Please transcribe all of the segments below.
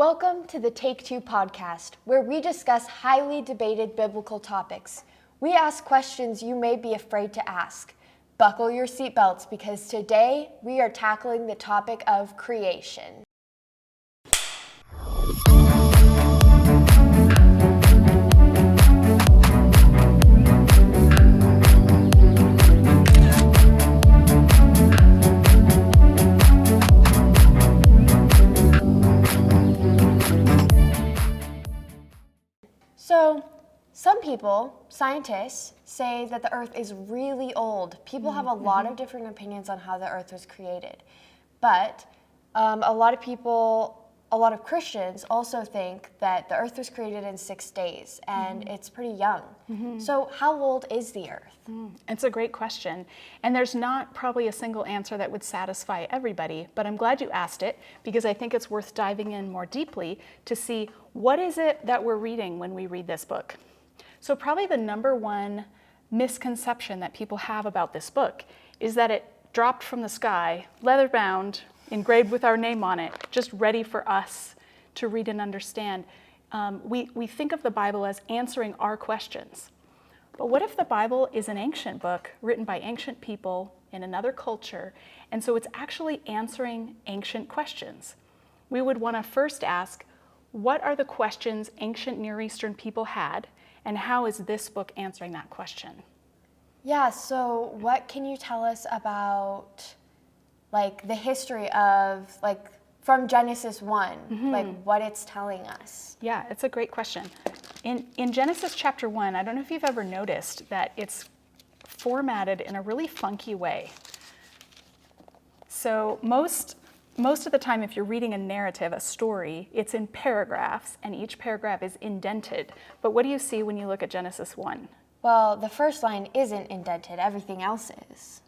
Welcome to the Take Two podcast, where we discuss highly debated biblical topics. We ask questions you may be afraid to ask. Buckle your seatbelts because today we are tackling the topic of creation. So, some people, scientists, say that the earth is really old. People have a lot of different opinions on how the earth was created. But a lot of Christians also think that the earth was created in 6 days, and it's pretty young. So how old is the earth? It's a great question. And there's not probably a single answer that would satisfy everybody, but I'm glad you asked it because I think it's worth diving in more deeply to see what is it that we're reading when we read this book. So probably the number one misconception that people have about this book is that it dropped from the sky, leather bound, engraved with our name on it, just ready for us to read and understand. We think of the Bible as answering our questions. But what if the Bible is an ancient book written by ancient people in another culture, and so it's actually answering ancient questions? We would want to first ask, what are the questions ancient Near Eastern people had, and how is this book answering that question? Yeah, so what can you tell us about the history of from Genesis 1, what it's telling us? Yeah, it's a great question. In Genesis chapter 1, I don't know if you've ever noticed that it's formatted in a really funky way. So most of the time, if you're reading a narrative, a story, it's in paragraphs, and each paragraph is indented. But what do you see when you look at Genesis 1? Well, the first line isn't indented, everything else is.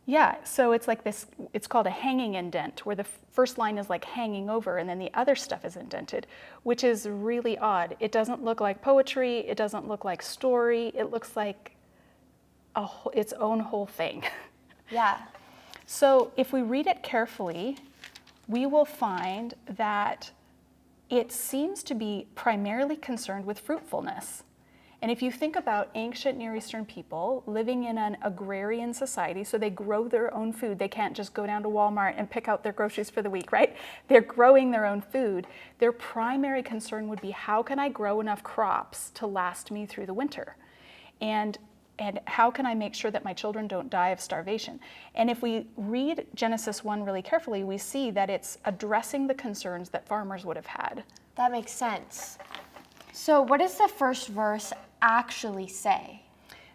Yeah, so it's like this, it's called a hanging indent, where the first line is like hanging over and then the other stuff is indented, which is really odd. It doesn't look like poetry, it doesn't look like story, it looks like its own whole thing. Yeah. So if we read it carefully, we will find that it seems to be primarily concerned with fruitfulness. And if you think about ancient Near Eastern people living in an agrarian society, so they grow their own food, they can't just go down to Walmart and pick out their groceries for the week, right? They're growing their own food. Their primary concern would be, how can I grow enough crops to last me through the winter? And how can I make sure that my children don't die of starvation? And if we read Genesis 1 really carefully, we see that it's addressing the concerns that farmers would have had. That makes sense. So what does the first verse actually say?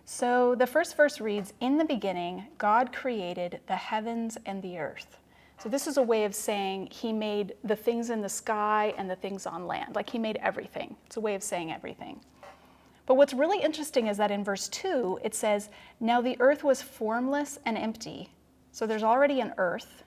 So the first verse reads, "In the beginning, God created the heavens and the earth." So this is a way of saying he made the things in the sky and the things on land. Like he made everything. It's a way of saying everything. But what's really interesting is that in verse 2, it says, "Now the earth was formless and empty." So there's already an earth,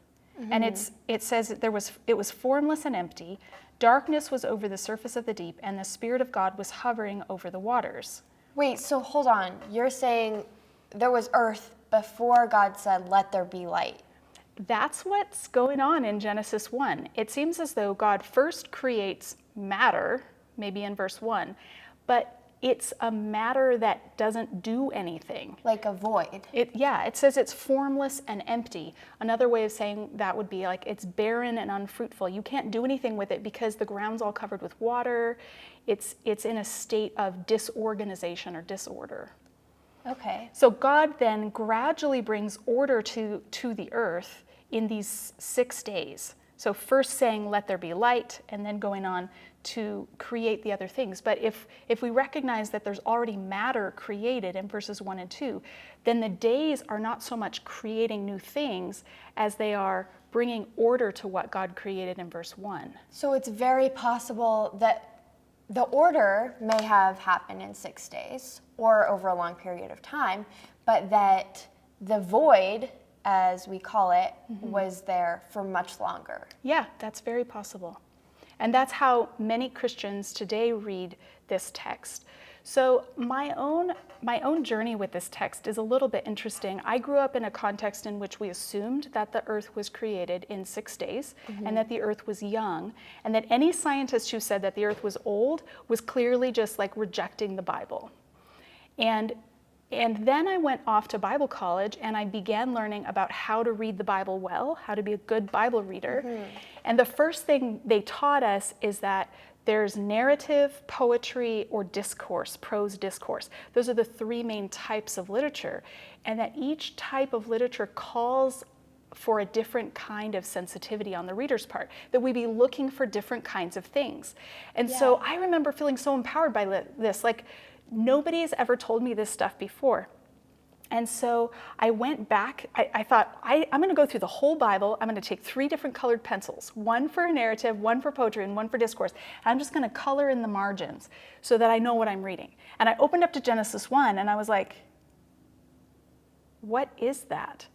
and it says it was formless and empty. Darkness was over the surface of the deep, and the Spirit of God was hovering over the waters. Wait, so hold on. You're saying there was earth before God said, "Let there be light." That's what's going on in Genesis 1. It seems as though God first creates matter, maybe in verse 1, but it's a matter that doesn't do anything. Like a void. It says it's formless and empty. Another way of saying that would be like it's barren and unfruitful. You can't do anything with it because the ground's all covered with water. It's in a state of disorganization or disorder. Okay. So God then gradually brings order to the earth in these 6 days. So first saying, "Let there be light," and then going on to create the other things. But if we recognize that there's already matter created in verses 1 and 2, then the days are not so much creating new things as they are bringing order to what God created in verse 1. So it's very possible that the order may have happened in 6 days or over a long period of time, but that the void, as we call it, was there for much longer. Yeah, that's very possible. And that's how many Christians today read this text. So my own journey with this text is a little bit interesting. I grew up in a context in which we assumed that the earth was created in 6 days and that the earth was young, and that any scientist who said that the earth was old was clearly just like rejecting the Bible. And then I went off to Bible college and I began learning about how to read the Bible well, how to be a good Bible reader. And the first thing they taught us is that there's narrative, poetry, or discourse, prose discourse. Those are the 3 main types of literature. And that each type of literature calls for a different kind of sensitivity on the reader's part, that we be looking for different kinds of things. And so I remember feeling so empowered by this, like nobody has ever told me this stuff before. And so I went back, I thought, I'm gonna go through the whole Bible, I'm gonna take 3 different colored pencils, one for a narrative, one for poetry, and one for discourse. And I'm just gonna color in the margins so that I know what I'm reading. And I opened up to Genesis 1 and I was like, what is that?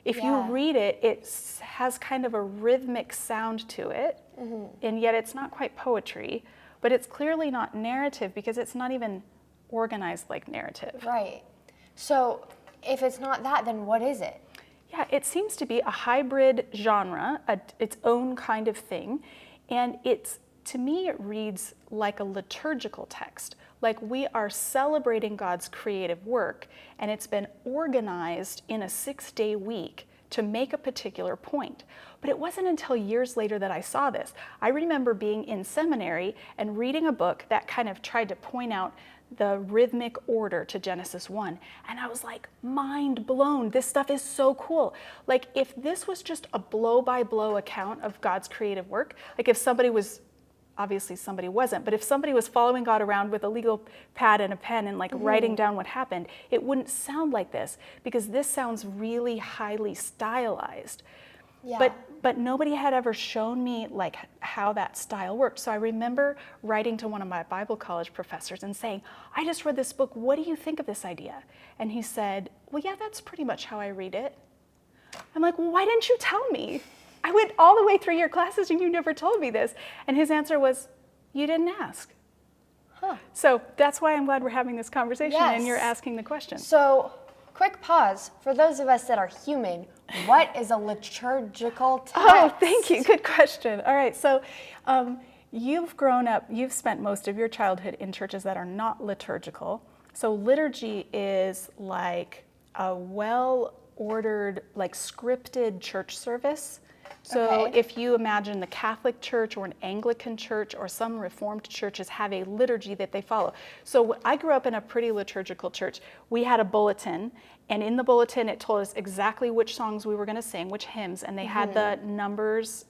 If you read it, it has kind of a rhythmic sound to it, and yet it's not quite poetry, but it's clearly not narrative because it's not even organized like narrative. Right. So if it's not that, then what is it? Yeah, it seems to be a hybrid genre, its own kind of thing. And to me, it reads like a liturgical text. Like we are celebrating God's creative work, and it's been organized in a 6-day week to make a particular point. But it wasn't until years later that I saw this. I remember being in seminary and reading a book that kind of tried to point out the rhythmic order to Genesis 1. And I was like, mind blown. This stuff is so cool. Like if this was just a blow-by-blow account of God's creative work, like if somebody was, obviously somebody wasn't, but if somebody was following God around with a legal pad and a pen and like writing down what happened, it wouldn't sound like this because this sounds really highly stylized. Yeah. But nobody had ever shown me like how that style worked. So I remember writing to one of my Bible college professors and saying, I just read this book, what do you think of this idea? And he said, well, yeah, that's pretty much how I read it. I'm like, well, why didn't you tell me? I went all the way through your classes and you never told me this. And his answer was, you didn't ask. So that's why I'm glad we're having this conversation and you're asking the question. So, quick pause. For those of us that are human, what is a liturgical text? Oh, thank you. Good question. All right. So you've grown up, you've spent most of your childhood in churches that are not liturgical. So liturgy is like a well-ordered, like scripted church service. So if you imagine the Catholic Church or an Anglican church or some Reformed churches have a liturgy that they follow. So I grew up in a pretty liturgical church. We had a bulletin, and in the bulletin it told us exactly which songs we were going to sing, which hymns, and they had the numbers,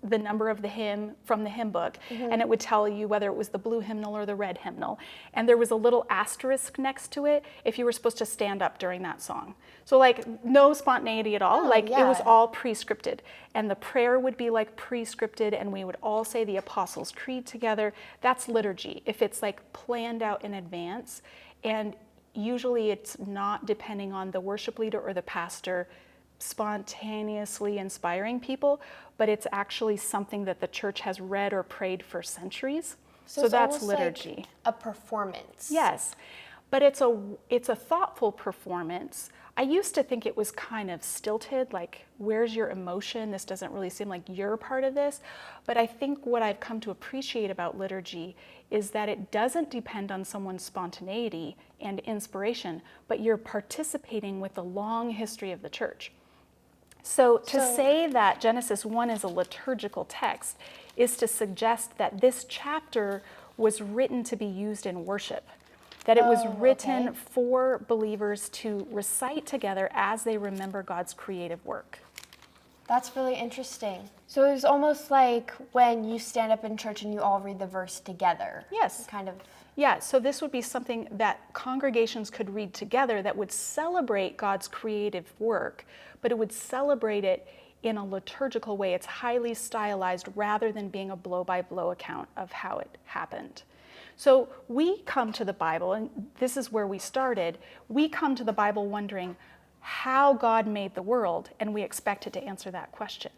the number of the hymn from the hymn book, and it would tell you whether it was the blue hymnal or the red hymnal. And there was a little asterisk next to it if you were supposed to stand up during that song. So like no spontaneity at all, it was all pre-scripted. And the prayer would be like pre-scripted, and we would all say the Apostles' Creed together. That's liturgy, if it's like planned out in advance. And usually it's not depending on the worship leader or the pastor spontaneously inspiring people, but it's actually something that the church has read or prayed for centuries. So that's liturgy. Like a performance. Yes, but it's a thoughtful performance. I used to think it was kind of stilted, like, where's your emotion? This doesn't really seem like you're part of this. But I think what I've come to appreciate about liturgy is that it doesn't depend on someone's spontaneity and inspiration, but you're participating with the long history of the church. So to say that Genesis 1 is a liturgical text is to suggest that this chapter was written to be used in worship, that it was written for believers to recite together as they remember God's creative work. That's really interesting. So it was almost like when you stand up in church and you all read the verse together. Yes. Kind of. Yeah, so this would be something that congregations could read together that would celebrate God's creative work, but it would celebrate it in a liturgical way. It's highly stylized rather than being a blow-by-blow account of how it happened. So we come to the Bible, and this is where we started, we come to the Bible wondering, how God made the world, and we expect it to answer that question.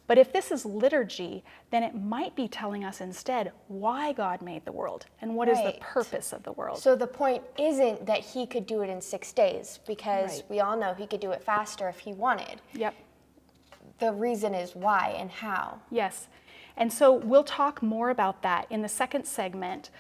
But if this is liturgy, then it might be telling us instead why God made the world and what is the Right. purpose of the world. So the point isn't that he could do it in 6 days, because Right. we all know he could do it faster if he wanted. Yep. The reason is why and how. Yes. And so we'll talk more about that in the second segment.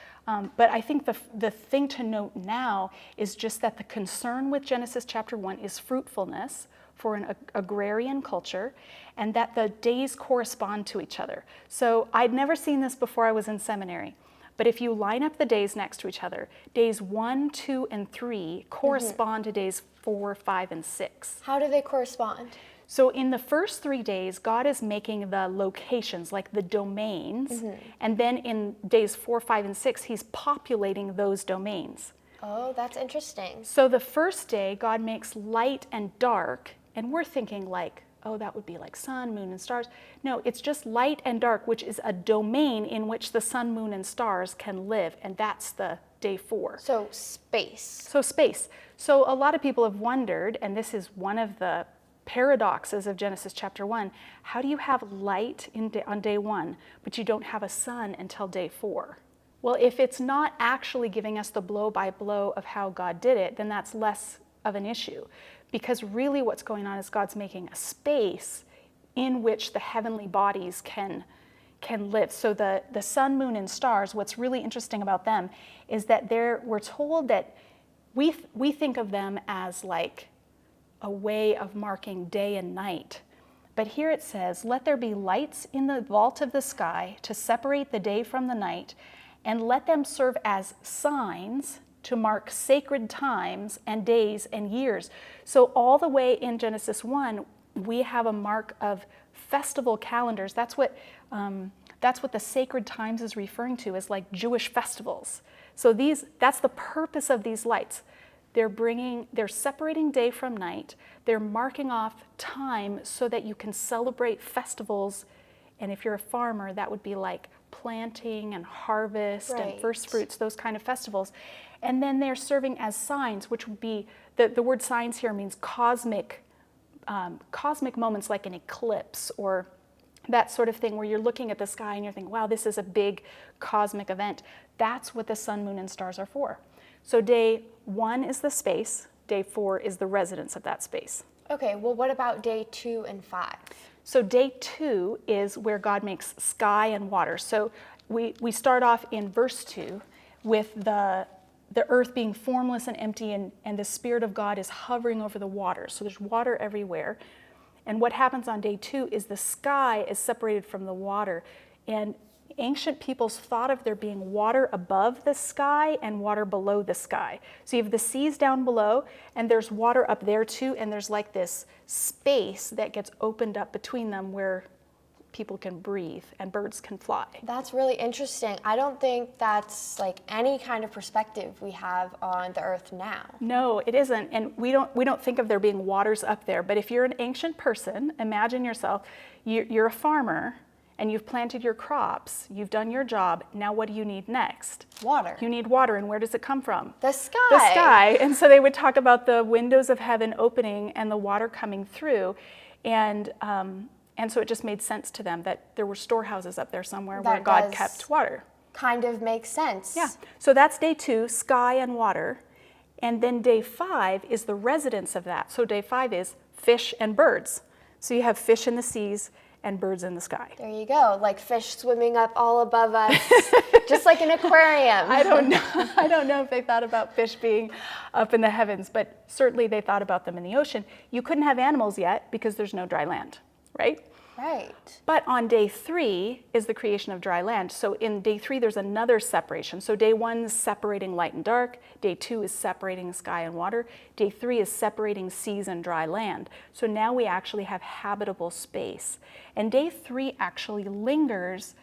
But I think the thing to note now is just that the concern with Genesis chapter 1 is fruitfulness for an agrarian culture, and that the days correspond to each other. So I'd never seen this before I was in seminary. But if you line up the days next to each other, days 1, 2, and 3 correspond to days 4, 5, and 6. How do they correspond? So in the first 3 days, God is making the locations, like the domains. And then in days 4, 5, and 6, he's populating those domains. Oh, that's interesting. So the first day, God makes light and dark. And we're thinking like, oh, that would be like sun, moon, and stars. No, it's just light and dark, which is a domain in which the sun, moon, and stars can live. And that's the day 4. So space. So space. So a lot of people have wondered, and this is one of the paradoxes of Genesis chapter 1, how do you have light on day 1, but you don't have a sun until day 4? Well, if it's not actually giving us the blow by blow of how God did it, then that's less of an issue. Because really what's going on is God's making a space in which the heavenly bodies can live. So the sun, moon, and stars, what's really interesting about them is that we're told that we think of them as like a way of marking day and night. But here it says, let there be lights in the vault of the sky to separate the day from the night, and let them serve as signs to mark sacred times and days and years. So all the way in Genesis 1, we have a mark of festival calendars. That's what the sacred times is referring to, as like Jewish festivals. So that's the purpose of these lights. They're separating day from night. They're marking off time so that you can celebrate festivals. And if you're a farmer, that would be like planting and harvest and first fruits, those kind of festivals. And then they're serving as signs, which would be, the word signs here means cosmic moments, like an eclipse or that sort of thing, where you're looking at the sky and you're thinking, wow, this is a big cosmic event. That's what the sun, moon, and stars are for. So day 1 is the space, day 4 is the residence of that space. Okay, well, what about day 2 and 5? So day 2 is where God makes sky and water. So we start off in verse 2 with the earth being formless and empty, and the Spirit of God is hovering over the water. So there's water everywhere. And what happens on day 2 is the sky is separated from the water. And ancient peoples thought of there being water above the sky and water below the sky. So you have the seas down below, and there's water up there too, and there's like this space that gets opened up between them where people can breathe and birds can fly. That's really interesting. I don't think that's like any kind of perspective we have on the earth now. No, it isn't. And we don't think of there being waters up there. But if you're an ancient person, imagine yourself, you're a farmer, and you've planted your crops, you've done your job, now what do you need next? Water. You need water, and where does it come from? The sky. The sky. And so they would talk about the windows of heaven opening and the water coming through. And so it just made sense to them that there were storehouses up there somewhere where God kept water. Kind of makes sense. Yeah. So that's day 2, sky and water. And then day 5 is the residence of that. So day 5 is fish and birds. So you have fish in the seas and birds in the sky. There you go, like fish swimming up all above us, just like an aquarium. I don't know if they thought about fish being up in the heavens, but certainly they thought about them in the ocean. You couldn't have animals yet because there's no dry land, right? Right. But on day 3 is the creation of dry land. So in day 3, there's another separation. So day 1 is separating light and dark. Day 2 is separating sky and water. Day 3 is separating seas and dry land. So now we actually have habitable space. And day 3 actually lingers.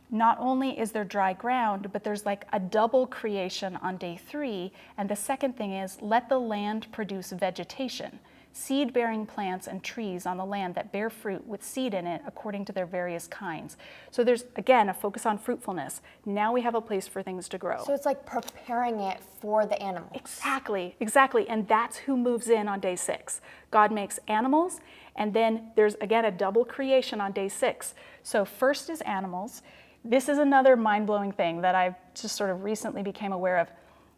Not only is there dry ground, but there's like a double creation on day 3. And the second thing is, let the land produce vegetation. seed-bearing plants and trees on the land that bear fruit with seed in it according to their various kinds. So there's, again, a focus on fruitfulness. Now we have a place for things to grow. So it's like preparing it for the animals. Exactly. And that's who moves in on day 6. God makes animals, and then there's, again, a double creation on day 6. So first is animals. This is another mind-blowing thing that I just sort of recently became aware of.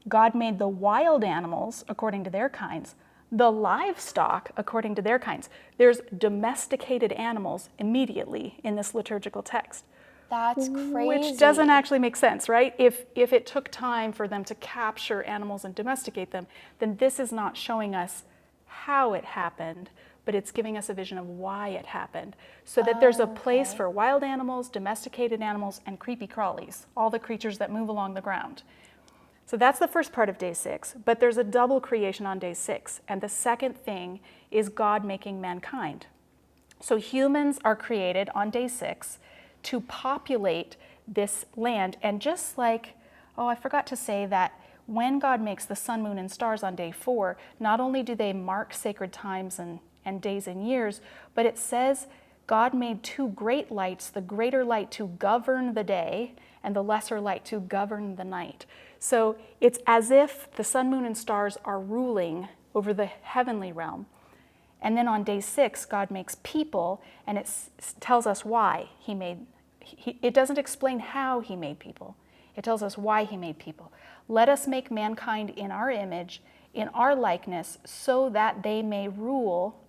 God made the wild animals according to their kinds, the livestock according to their kinds. There's domesticated animals immediately in this liturgical text. That's crazy. Which doesn't actually make sense, right? If it took time for them to capture animals and domesticate them, then this is not showing us how it happened, but it's giving us a vision of why it happened. So that there's a place for wild animals, domesticated animals, and creepy crawlies, all the creatures that move along the ground. So that's the first part of day 6, but there's a double creation on day 6. And the second thing is God making mankind. So humans are created on day 6 to populate this land. And just like, I forgot to say that when God makes the sun, moon, and stars on day 4, not only do they mark sacred times and days and years, but it says God made 2 great lights, the greater light to govern the day and the lesser light to govern the night. So it's as if the sun, moon, and stars are ruling over the heavenly realm. And then on day 6, God makes people, and it tells us why he made. It doesn't explain how he made people. It tells us why he made people. Let us make mankind in our image, in our likeness, so that they may rule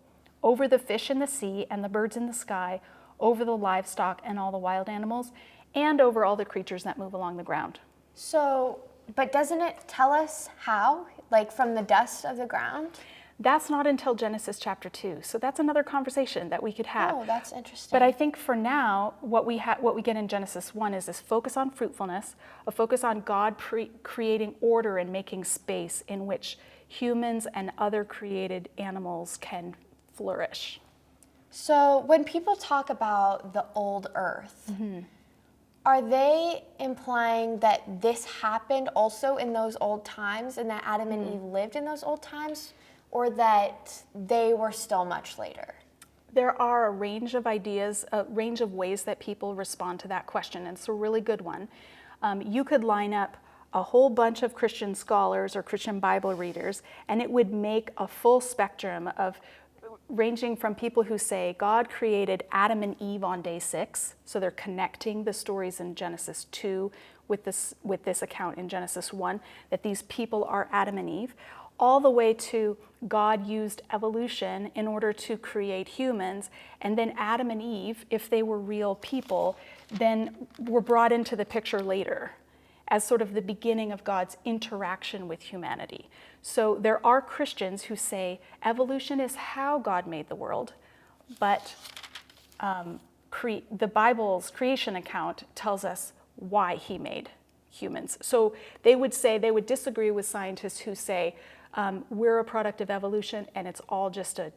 over the fish in the sea and the birds in the sky, over the livestock and all the wild animals, and over all the creatures that move along the ground. So, but doesn't it tell us how? Like from the dust of the ground? That's not until Genesis chapter 2. So that's another conversation that we could have. Oh, that's interesting. But I think for now, what we get in Genesis 1 is this focus on fruitfulness, a focus on God creating order and making space in which humans and other created animals can flourish. So when people talk about the old earth, are they implying that this happened also in those old times and that Adam and Eve lived in those old times, or that they were still much later? There are a range of ideas, a range of ways that people respond to that question, and it's a really good one. You could line up a whole bunch of Christian scholars or Christian Bible readers, and it would make a full spectrum of ranging from people who say God created Adam and Eve on day 6, so they're connecting the stories in Genesis 2 with this account in Genesis 1, that these people are Adam and Eve, all the way to God used evolution in order to create humans, and then Adam and Eve, if they were real people, then were brought into the picture later as sort of the beginning of God's interaction with humanity. So there are Christians who say evolution is how God made the world, but the Bible's creation account tells us why he made humans. So they would disagree with scientists who say we're a product of evolution and it's all just a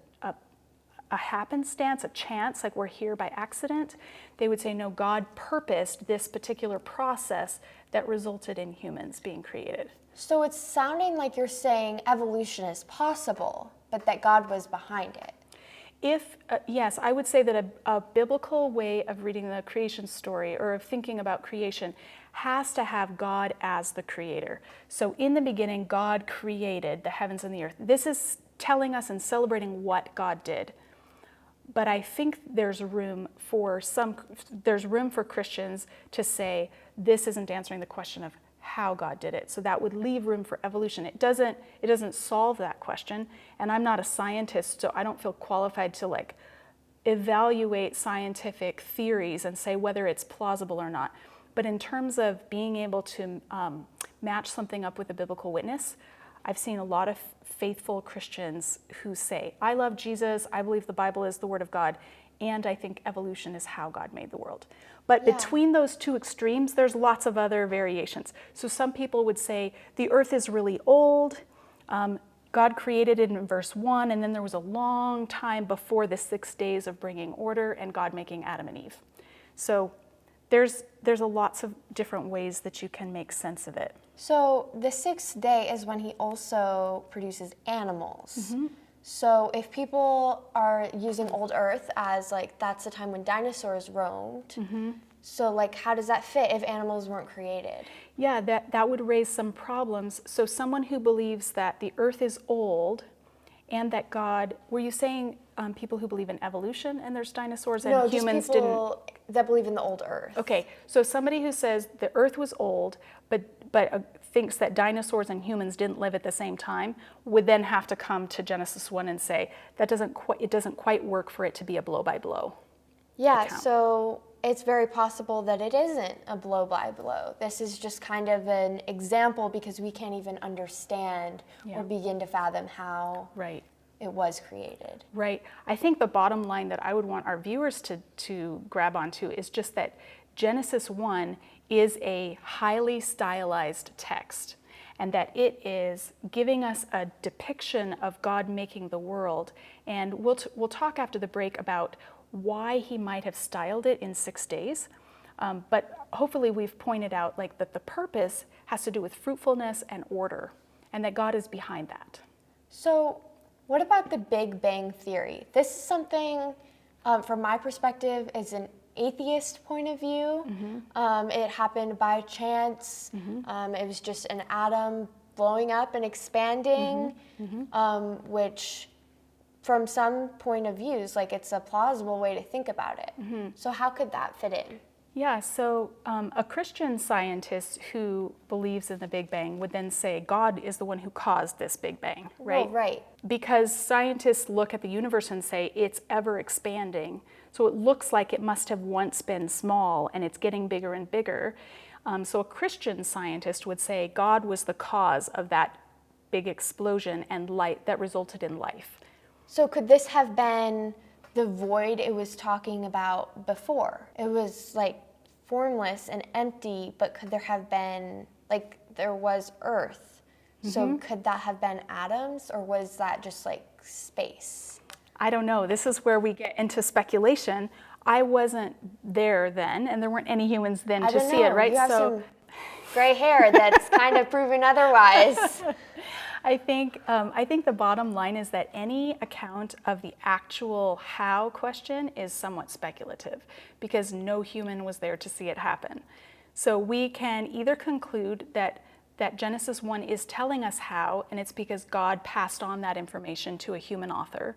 happenstance, a chance, like we're here by accident. They would say, no, God purposed this particular process that resulted in humans being created. So it's sounding like you're saying evolution is possible, but that God was behind it. Yes, I would say that a biblical way of reading the creation story or of thinking about creation has to have God as the creator. So in the beginning, God created the heavens and the earth. This is telling us and celebrating what God did. But I think there's room for Christians to say this isn't answering the question of how God did it. So that would leave room for evolution. It doesn't solve that question. And I'm not a scientist, so I don't feel qualified to evaluate scientific theories and say whether it's plausible or not. But in terms of being able to match something up with a biblical witness, I've seen a lot of faithful Christians who say, I love Jesus, I believe the Bible is the Word of God, and I think evolution is how God made the world. But between those two extremes, there's lots of other variations. So some people would say the earth is really old, God created it in verse 1, and then there was a long time before the 6 days of bringing order and God making Adam and Eve. So there's lots of different ways that you can make sense of it. So the 6th day is when he also produces animals. So if people are using old Earth as like that's the time when dinosaurs roamed, so like how does that fit if animals weren't created? Yeah, that would raise some problems. So someone who believes that the earth is old and that God, were you saying people who believe in evolution and there's dinosaurs and No, humans just people that believe in the old Earth. Okay, so somebody who says the earth was old, but thinks that dinosaurs and humans didn't live at the same time, would then have to come to Genesis 1 and say that it doesn't quite work for it to be a blow-by-blow account. So it's very possible that it isn't a blow-by-blow. This is just kind of an example because we can't even understand or begin to fathom how it was created. Right. I think the bottom line that I would want our viewers to grab onto is just that Genesis 1 is a highly stylized text, and that it is giving us a depiction of God making the world. And we'll talk after the break about why he might have styled it in 6 days. But hopefully we've pointed out like that the purpose has to do with fruitfulness and order, and that God is behind that. So what about the Big Bang Theory? This is something, from my perspective, is an atheist point of view. It happened by chance. It was just an atom blowing up and expanding, which from some point of views, like it's a plausible way to think about it. So how could that fit in? Yeah, so a Christian scientist who believes in the Big Bang would then say God is the one who caused this Big Bang, right? Oh, right. Because scientists look at the universe and say it's ever expanding. So it looks like it must have once been small and it's getting bigger and bigger. So a Christian scientist would say God was the cause of that big explosion and light that resulted in life. So could this have been the void it was talking about before? It was like formless and empty, but could there have been, like there was Earth. So could that have been atoms, or was that just like space? I don't know. This is where we get into speculation. I wasn't there then, and there weren't any humans then to see it, right? You have some gray hair that's kind of proven otherwise. I think the bottom line is that any account of the actual how question is somewhat speculative because no human was there to see it happen. So we can either conclude that Genesis 1 is telling us how, and it's because God passed on that information to a human author.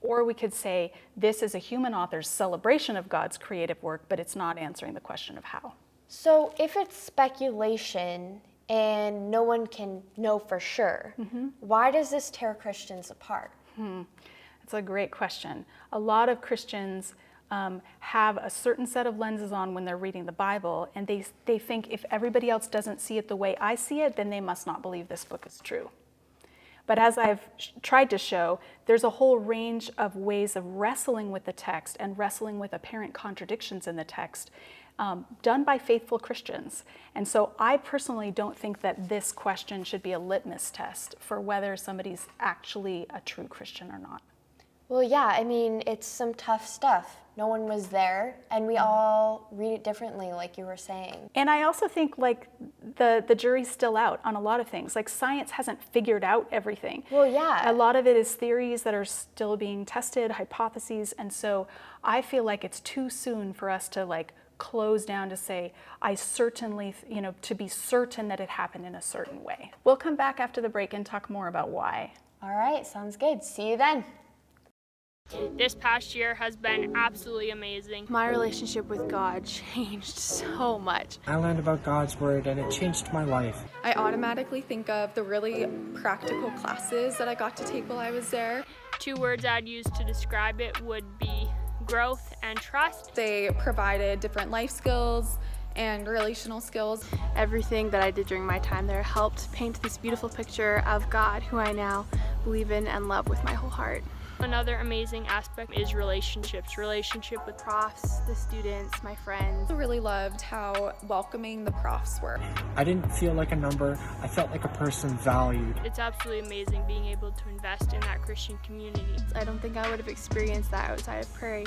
Or we could say this is a human author's celebration of God's creative work, but it's not answering the question of how. So if it's speculation and no one can know for sure, why does this tear Christians apart? That's a great question. A lot of Christians have a certain set of lenses on when they're reading the Bible, and they think if everybody else doesn't see it the way I see it, then they must not believe this book is true. But as I've tried to show, there's a whole range of ways of wrestling with the text and wrestling with apparent contradictions in the text done by faithful Christians. And so I personally don't think that this question should be a litmus test for whether somebody's actually a true Christian or not. Well, yeah, I mean, it's some tough stuff. No one was there, and we all read it differently, like you were saying. And I also think like the jury's still out on a lot of things. Like science hasn't figured out everything. Well, yeah. A lot of it is theories that are still being tested, hypotheses, and so I feel like it's too soon for us to like close down to say, I certainly, to be certain that it happened in a certain way. We'll come back after the break and talk more about why. All right, sounds good. See you then. This past year has been absolutely amazing. My relationship with God changed so much. I learned about God's Word and it changed my life. I automatically think of the really practical classes that I got to take while I was there. 2 words I'd use to describe it would be growth and trust. They provided different life skills and relational skills. Everything that I did during my time there helped paint this beautiful picture of God, who I now believe in and love with my whole heart. Another amazing aspect is relationships. Relationship with Profs, the students, my friends. I really loved how welcoming the profs were. I didn't feel like a number. I felt like a person valued. It's absolutely amazing being able to invest in that Christian community. I don't think I would have experienced that outside of Prairie.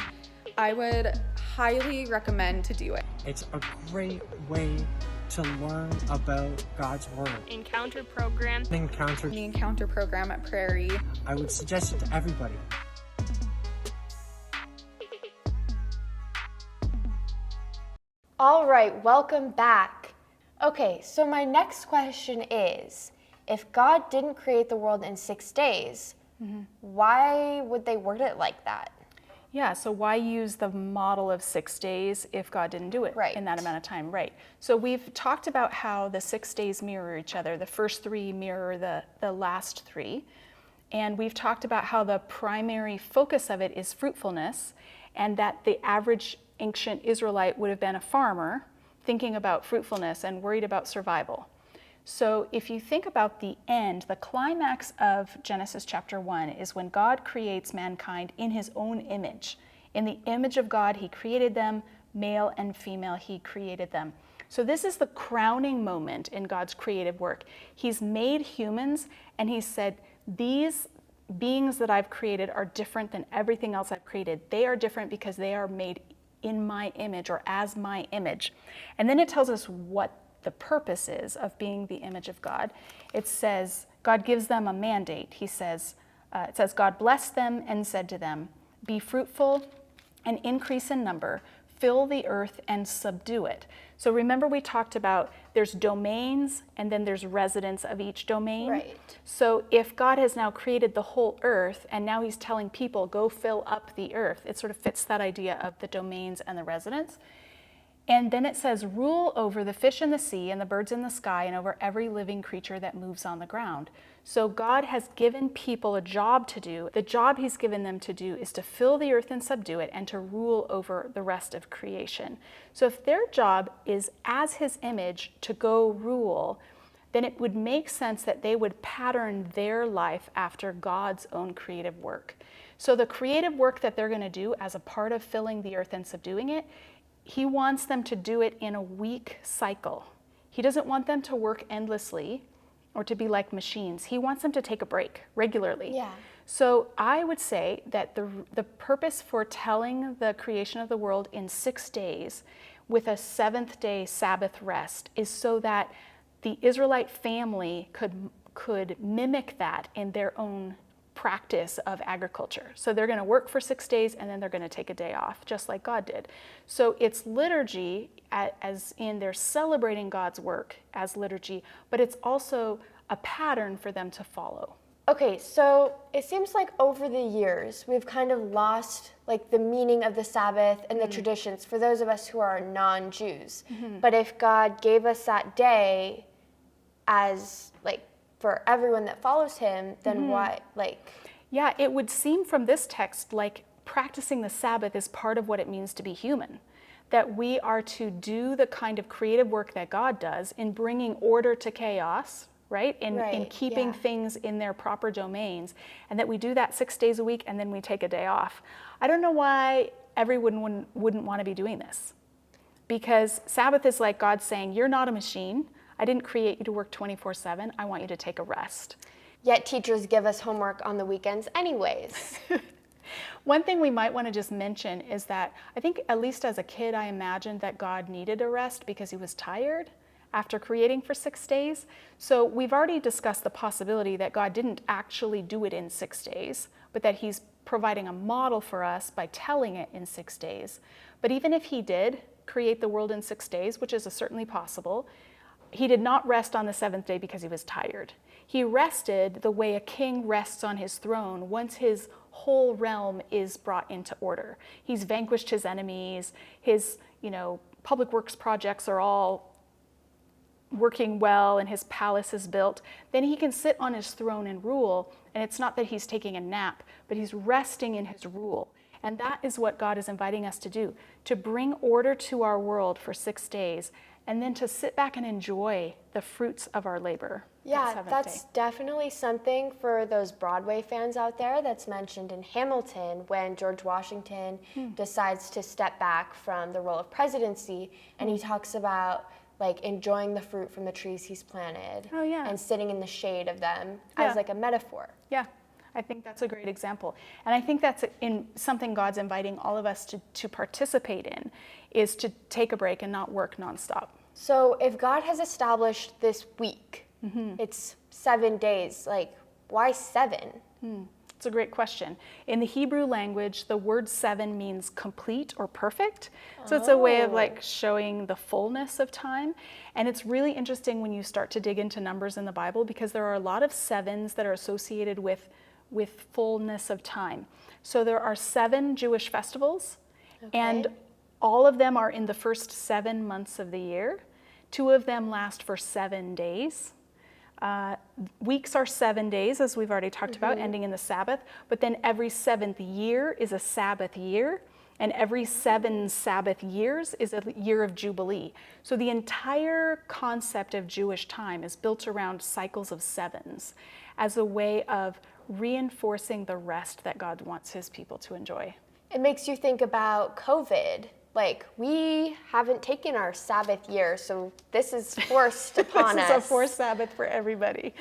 I would highly recommend to do it. It's a great way to learn about God's Word. Encounter program. Encounter. The Encounter program at Prairie. I would suggest it to everybody. All right, welcome back. Okay, so my next question is, if God didn't create the world in 6 days, why would they word it like that? Yeah, so why use the model of 6 days if God didn't do it Right. in that amount of time? Right. So we've talked about how the 6 days mirror each other. The first 3 mirror the last 3. And we've talked about how the primary focus of it is fruitfulness, and that the average ancient Israelite would have been a farmer thinking about fruitfulness and worried about survival. So if you think about the end, the climax of Genesis chapter 1 is when God creates mankind in his own image. In the image of God, he created them, male and female, he created them. So this is the crowning moment in God's creative work. He's made humans, and he said, these beings that I've created are different than everything else I've created. They are different because they are made in my image, or as my image. And then it tells us what the purpose is of being the image of God. It says, God gives them a mandate. It says, God blessed them and said to them, be fruitful and increase in number, fill the earth and subdue it. So remember, we talked about there's domains and then there's residents of each domain. Right. So if God has now created the whole earth and now he's telling people, go fill up the earth, it sort of fits that idea of the domains and the residents. And then it says, rule over the fish in the sea and the birds in the sky and over every living creature that moves on the ground. So God has given people a job to do. The job he's given them to do is to fill the earth and subdue it and to rule over the rest of creation. So if their job is as his image to go rule, then it would make sense that they would pattern their life after God's own creative work. So the creative work that they're going to do as a part of filling the earth and subduing it, he wants them to do it in a week cycle. He doesn't want them to work endlessly or to be like machines. He wants them to take a break regularly. Yeah. So I would say that the purpose for telling the creation of the world in 6 days with a 7th day Sabbath rest is so that the Israelite family could mimic that in their own practice of agriculture. So they're going to work for 6 days and then they're going to take a day off, just like God did. So it's liturgy, as in they're celebrating God's work as liturgy, but it's also a pattern for them to follow. Okay, so it seems like over the years, we've kind of lost like the meaning of the Sabbath and the traditions for those of us who are non-Jews. But if God gave us that day as like for everyone that follows him, then what, like? Yeah, it would seem from this text like practicing the Sabbath is part of what it means to be human. That we are to do the kind of creative work that God does in bringing order to chaos, right? In keeping things in their proper domains, and that we do that 6 days a week and then we take a day off. I don't know why everyone wouldn't want to be doing this. Because Sabbath is like God saying, you're not a machine. I didn't create you to work 24/7. I want you to take a rest. Yet teachers give us homework on the weekends anyways. One thing we might want to just mention is that I think, at least as a kid, I imagined that God needed a rest because he was tired after creating for 6 days. So we've already discussed the possibility that God didn't actually do it in 6 days, but that he's providing a model for us by telling it in 6 days. But even if he did create the world in 6 days, which is certainly possible, he did not rest on the 7th day because he was tired. He rested the way a king rests on his throne once his whole realm is brought into order. He's vanquished his enemies, his, public works projects are all working well and his palace is built. Then he can sit on his throne and rule, and it's not that he's taking a nap, but he's resting in his rule. And that is what God is inviting us to do, to bring order to our world for 6 days, and then to sit back and enjoy the fruits of our labor. Yeah, that's definitely something for those Broadway fans out there that's mentioned in Hamilton when George Washington decides to step back from the role of presidency, and he talks about like enjoying the fruit from the trees he's planted and sitting in the shade of them as like a metaphor. Yeah. I think that's a great example. And I think that's in something God's inviting all of us to participate in, is to take a break and not work nonstop. So if God has established this week, it's 7 days, like why 7? It's a great question. In the Hebrew language, the word 7 means complete or perfect. So it's a way of like showing the fullness of time. And it's really interesting when you start to dig into numbers in the Bible, because there are a lot of 7s that are associated with fullness of time. So there are 7 Jewish festivals, and all of them are in the first 7 months of the year. 2 of them last for 7 days. Weeks are 7 days, as we've already talked about, ending in the Sabbath. But then every 7th year is a Sabbath year, and every 7 Sabbath years is a year of Jubilee. So the entire concept of Jewish time is built around cycles of 7s as a way of reinforcing the rest that God wants his people to enjoy. It makes you think about COVID. Like, we haven't taken our Sabbath year, so this is forced upon us. This is a forced Sabbath for everybody.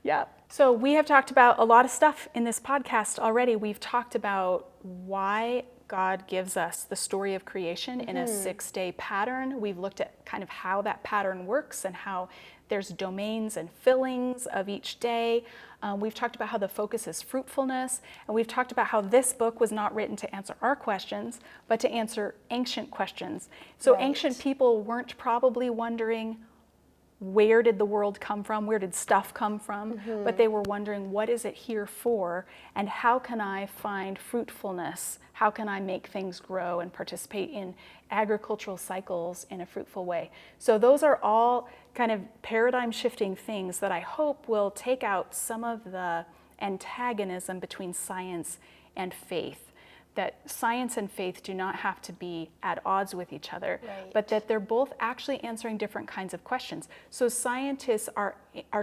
Yeah. So we have talked about a lot of stuff in this podcast already. We've talked about why God gives us the story of creation in a 6-day pattern. We've looked at kind of how that pattern works and how there's domains and fillings of each day. We've talked about how the focus is fruitfulness, and we've talked about how this book was not written to answer our questions, but to answer ancient questions. So ancient people weren't probably wondering, where did the world come from? Where did stuff come from? But they were wondering, what is it here for? And how can I find fruitfulness? How can I make things grow and participate in agricultural cycles in a fruitful way? So those are all kind of paradigm shifting things that I hope will take out some of the antagonism between science and faith. That science and faith do not have to be at odds with each other, but that they're both actually answering different kinds of questions. So scientists are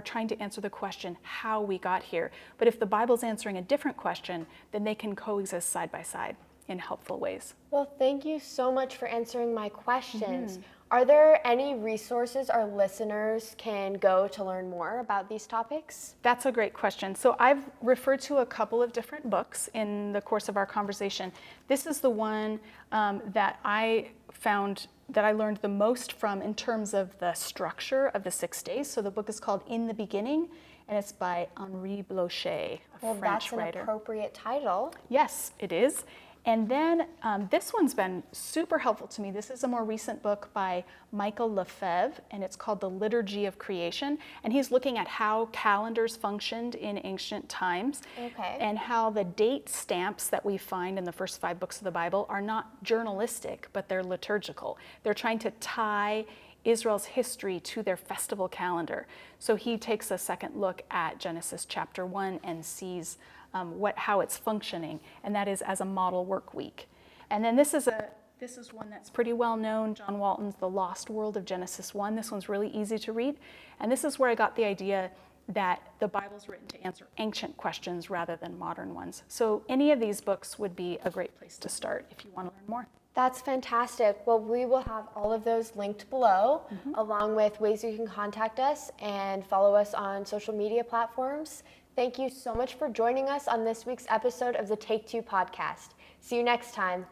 trying to answer the question how we got here. But if the Bible's answering a different question, then they can coexist side by side in helpful ways. Well, thank you so much for answering my questions. Are there any resources our listeners can go to learn more about these topics? That's a great question. So I've referred to a couple of different books in the course of our conversation. This is the one that I found that I learned the most from in terms of the structure of the 6 days. So the book is called In the Beginning, and it's by Henri Blocher, a French writer. That's an appropriate title. Yes, it is. And then this one's been super helpful to me. This is a more recent book by Michael LeFebvre, and it's called The Liturgy of Creation. And he's looking at how calendars functioned in ancient times, and how the date stamps that we find in the first 5 books of the Bible are not journalistic, but they're liturgical. They're trying to tie Israel's history to their festival calendar. So he takes a second look at Genesis chapter 1 and sees how it's functioning, and that is as a model work week. And then this is one that's pretty well known, John Walton's The Lost World of Genesis 1. This one's really easy to read, and this is where I got the idea that the Bible's written to answer ancient questions rather than modern ones. So any of these books would be a great place to start if you want to learn more. That's fantastic. Well, we will have all of those linked below, along with ways you can contact us and follow us on social media platforms. Thank you so much for joining us on this week's episode of the Take Two podcast. See you next time.